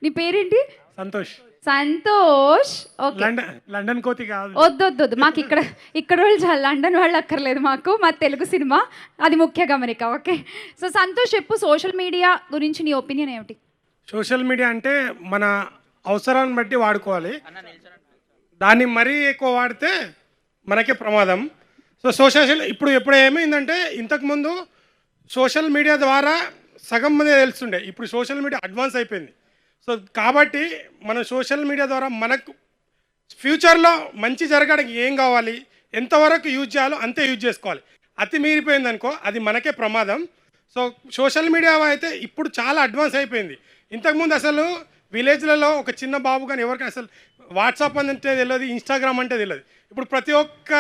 నీ పేరేంటి? Santosh. Santosh. Okay, London కోతి కాదు. వద్దు మాకు ఇక్కడ వాళ్ళు చాలా, లండన్ వాళ్ళు అక్కర్లేదు మాకు, మా తెలుగు సినిమా అది ముఖ్య గమనిక. ఓకే, సో సంతోష్ చెప్పు, సోషల్ మీడియా గురించి నీ ఒపీనియన్ ఏమిటి? సోషల్ మీడియా అంటే మన అవసరాన్ని బట్టి వాడుకోవాలి, దాన్ని మరీ ఎక్కువ వాడితే మనకే ప్రమాదం. సో ఇప్పుడు ఏమైందంటే ఇంతకుముందు సోషల్ మీడియా ద్వారా సగం మంది తెలుస్తుండే, ఇప్పుడు సోషల్ మీడియా అడ్వాన్స్ అయిపోయింది. సో కాబట్టి మనం సోషల్ మీడియా ద్వారా మనకు ఫ్యూచర్లో మంచి జరగడానికి ఏం కావాలి, ఎంతవరకు యూజ్ చేయాలో అంతే యూజ్ చేసుకోవాలి. అతి మీరిపోయింది అనుకో అది మనకే ప్రమాదం. సో సోషల్ మీడియా అయితే ఇప్పుడు చాలా అడ్వాన్స్ అయిపోయింది. ఇంతకుముందు అసలు విలేజ్లలో ఒక చిన్న బాబు కానీ ఎవరికి అసలు వాట్సాప్ అంటే తెలియదు, ఇన్స్టాగ్రామ్ అంటే తెలియదు. ఇప్పుడు ప్రతి ఒక్క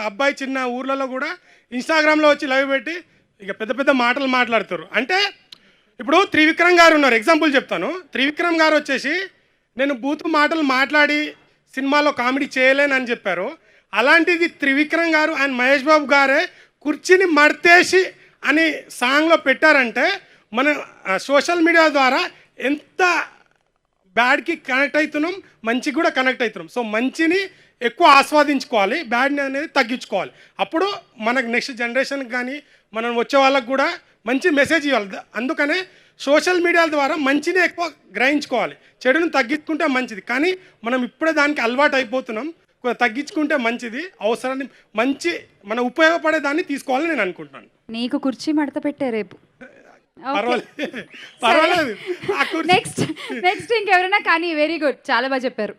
అబ్బాయి చిన్న ఊర్లలో కూడా ఇన్స్టాగ్రామ్లో వచ్చి లైవ్ పెట్టి ఇక పెద్ద పెద్ద మాటలు మాట్లాడుతారు. అంటే ఇప్పుడు త్రివిక్రమ్ గారు ఉన్నారు, ఎగ్జాంపుల్ చెప్తాను. త్రివిక్రమ్ గారు వచ్చేసి నేను బూతు మాటలు మాట్లాడి సినిమాలో కామెడీ చేయలేనని చెప్పారు. అలాంటిది త్రివిక్రమ్ గారు అండ్ మహేష్ బాబు గారే కుర్చీని మడతేసి అని సాంగ్లో పెట్టారంటే మన సోషల్ మీడియా ద్వారా ఎంత బ్యాడ్కి కనెక్ట్ అవుతున్నాం, మంచికి కూడా కనెక్ట్ అవుతున్నాం. సో మంచిని ఎక్కువ ఆస్వాదించుకోవాలి, బ్యాడ్ని అనేది తగ్గించుకోవాలి. అప్పుడు మనకు నెక్స్ట్ జనరేషన్కి కానీ మనం వచ్చే వాళ్ళకు కూడా మంచి మెసేజ్ ఇవ్వాలి. అందుకనే సోషల్ మీడియా ద్వారా మంచిని ఎక్కువ గ్రహించుకోవాలి, చెడుని తగ్గించుకుంటే మంచిది. కానీ మనం ఇప్పుడే దానికి అలవాటు అయిపోతున్నాం, కొంచెం తగ్గించుకుంటే మంచిది. అవసరాన్ని మంచి మన ఉపయోగపడే దాన్ని తీసుకోవాలని నేను అనుకుంటున్నాను. నీకు కుర్చీ మడత పెట్టే రేపు. పర్వాలేదు. నెక్స్ట్ ఇంకెవరైనా కానీ, వెరీ గుడ్, చాలా బాగా చెప్పారు.